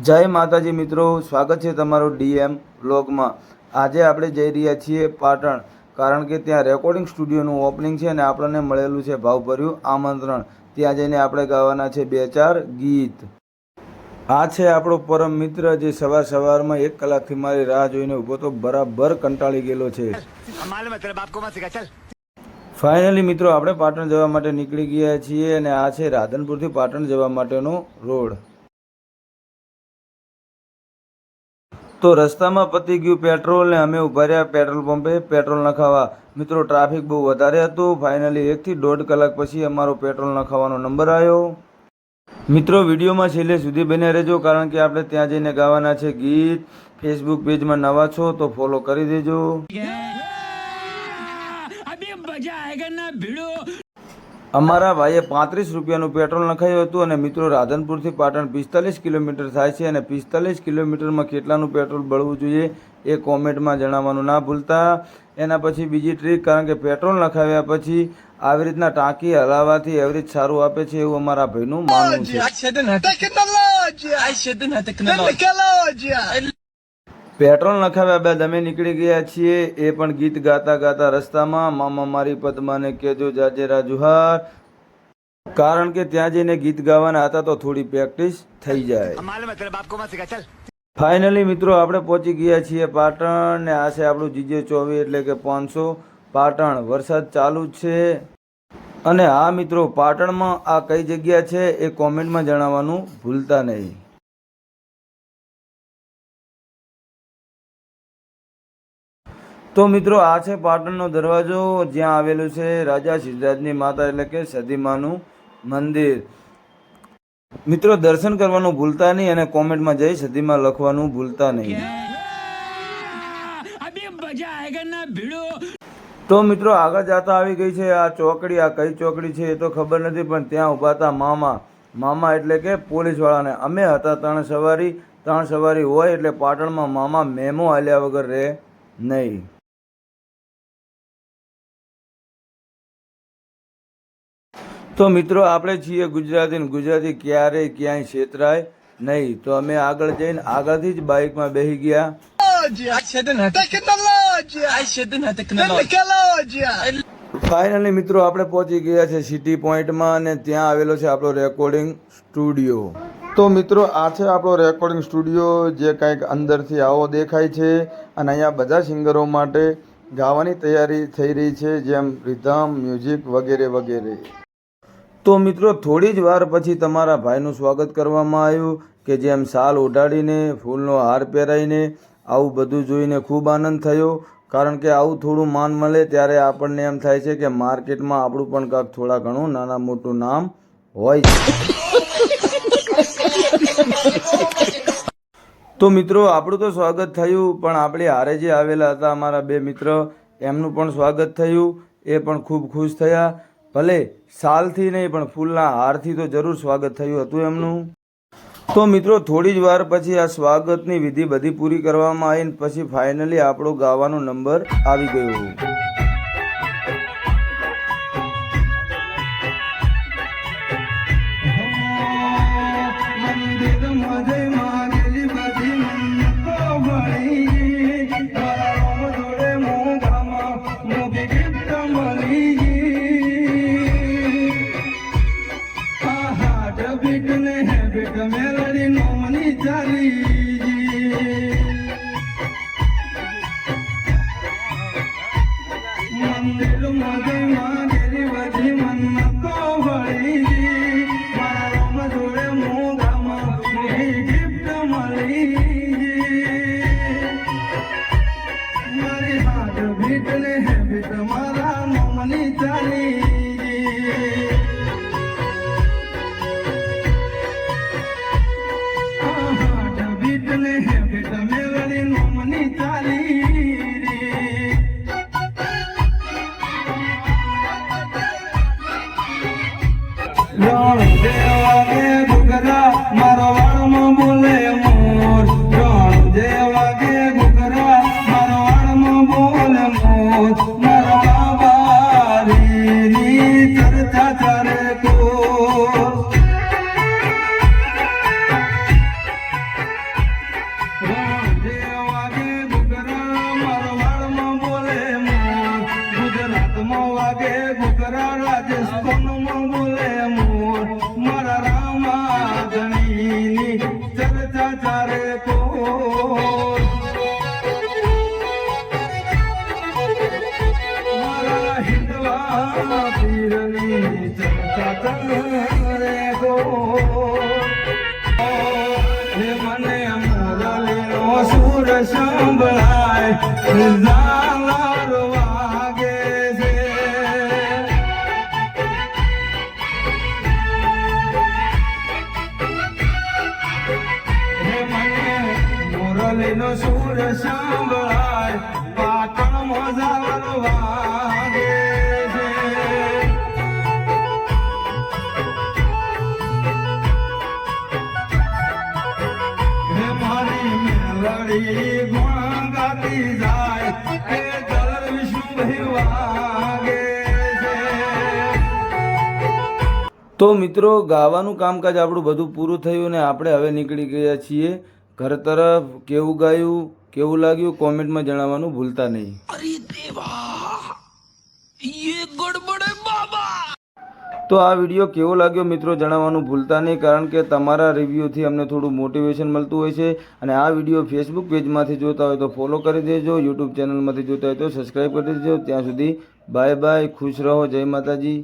जय माताजी मित्रों, स्वागत है तमारो डीएम व्लॉग में। आज आप जई रह्या छीए पाटण, कारण के त्या रेकॉर्डिंग स्टूडियोનું ओपनिंग है। आपने मळेलुं छे भावभर्युं आमंत्रण। त्यां जईने आपणे गावाना छे 2-4 गीत। आ छे आपणो परम मित्र जे सवार सवारमां 1 कलाकथी मारी राह जोईने ऊभो तो बराबर कंटाळी गेलो छे। फाइनली मित्रों आपणे पाटण जवा माटे નીકળી ગયા છીએ અને આ છે રાધનપુરથી પાટણ જવા માટેનો રોડ। तो रस्ता में पती गयु पेट्रोल ने अमे उभा रह्या पेट्रोल पंपे पेट्रोल नखावा। मित्रों ट्राफिक बहुत वधारे हतुं। फाइनली 1 થી 1.5 कलाक पछी अमारो पेट्रोल नखावानो नंबर आव्यो। मित्रों विडियो में छेल्ले सुधी बने रहेजो, कारण के आपणे त्यां जईने गावाना छे गीत। फेसबुक पेज में नवा छो तो फॉलो करी देजो। अमारा भाईए 35 રૂપિયાનું पेट्रोल नखाયું હતું અને મિત્રો રાધનપુરથી પાટણ 45 કિલોમીટર થાય છે અને 45 કિલોમીટરમાં કેટલાનું પેટ્રોલ બળવું જોઈએ એ કોમેન્ટમાં જણાવવાનું ના ભૂલતા। એના પછી બીજી ટ્રીક, કારણ કે પેટ્રોલ નખાવ્યા પછી આવી રીતના ટાંકી હલાવવાથી એવરેજ સારું આપે છે એવું અમારા ભાઈનું માનવું છે। पेट्रोल नखाव्या बाद अमे निकली गया छीए ए पण गीत गाता गाता रस्ता में। मामा मारी पद्मा ने कहेजो जाजेरा जुहार, कारण के त्यां जईने गीत गावाना हता तो थोड़ी प्रेक्टिस थई जाए। फाइनली मित्रों आपणे पहोंची गया छीए पाटण ने आ छे आपणुं जीजे 24 એટલે કે 500 पाटण। वरसाद चालू छे अने हाँ मित्रों पाटण में आ कई जग्या छे ए कॉमेंट में जणाववानुं भूलता नहीं। तो मित्रों आ छे पाटणनो दरवाजो, ज्यां आवेलुं छे राजा सिद्धराजनी माता एटले के सदीमानुं मंदिर। मित्रों दर्शन करवानुं भूलता नहीं अने कॉमेंट में जय सदीमा लखवानुं भूलता नहीं। तो मित्रों आगे जाता आवी गई छे आ चौकड़ी। आ कई चौकड़ी छे ए तो खबर नथी, पण त्यां उभा था मामा एटले के पोलीस वाळा ने। अमे हता 3 सवारी होय एटले पाटणमां मामा मेमो आल्या वगर रहे नहीं। तो मित्रों आपणे छीए गुजराती, गुजराती क्यारे क्यांय छेतराय नहीं। तो अमे आगळ जईने आगळथी ज बाइक में बेही गया। फाइनली मित्रों आपणे पहोंची गया छे सिटी पॉइंट में अने त्यां आवेलो छे आपणो रेकॉर्डिंग स्टूडियो। तो मित्रों आ छे आपणो रेकॉर्डिंग स्टूडियो, जे कंईक अंदरथी आवो देखाय छे अने अहींया बधा सिंगरो माटे गावानी तैयारी थई रही छे, जेम रिधम, म्यूजिक वगैरह वगैरह। तो मित्रों थोड़ी ज वार पछी तमारा भाईनुं स्वागत करवामां आव्युं के जेम शाल ओढाडीने फूलनो हार पहेरावीने। आवुं बधुं जोईने खूब आनंद थयो, कारण के आवुं थोडुं मान मळे त्यारे आपणने एम थाय छे के मार्केटमां आपणुं पण कांक थोड़ा घणुं नाना मोटुं नाम होय। तो मित्रों आपणुं तो स्वागत थयुं, पण आपणी हारे जे आवेला हता अमारा 2 मित्र एमनुं पण स्वागत थयुं। ए पण खूब खुश थया। भले सालथी नहीं पण फूलना हारथी तो जरूर स्वागत थयुं हतुं एमनुं। तो मित्रों थोड़ी ज वार पछी आ स्वागतनी विधि बधी पूरी करवामां आवी ने पछी फाइनली आपणो गावानो नंबर आवी गयो। વાગે ઘૂઘરા રાજસ્થાનમાં બોલે મોર મારા રામા ધણીની ચર્ચા ચારે કોર મારા હિંદવા પીરની ચર્ચા ચારે કોર હે મને મોરલીનો સુર સંભળાય ઝાલર વાગે છે હે મને મોરલીનો સુર સંભળાય પાટણમાં ઝાલર વાગે છે મેલડી ગુણ ગાતી જાય એ દલર વિષ્ણુ વાગે છે તો મિત્રો ગાવાનું કામકાજ આપણું બધું પૂરું થયું ને આપણે હવે નીકળી ગયા છીએ ઘર તરફ કેવું ગાયું કેવું લાગ્યું કોમેન્ટમાં જણાવવાનું ભૂલતા નહીં અરે દેવા યે ગડબડ હે બાબા તો આ વિડીયો કેવો લાગ્યો મિત્રો જણાવવાનું ભૂલતા નહીં કારણ કે તમારા રિવ્યૂથી અમને થોડું મોટિવેશન મળતું હોય છે અને આ વિડીયો ફેસબુક પેજમાંથી જોતા હોય તો ફોલો કરી દેજો યુટ્યુબ ચેનલમાંથી જોતા હોય તો સબસ્ક્રાઈબ કરી દેજો ત્યાં સુધી બાય બાય ખુશ રહો જય માતાજી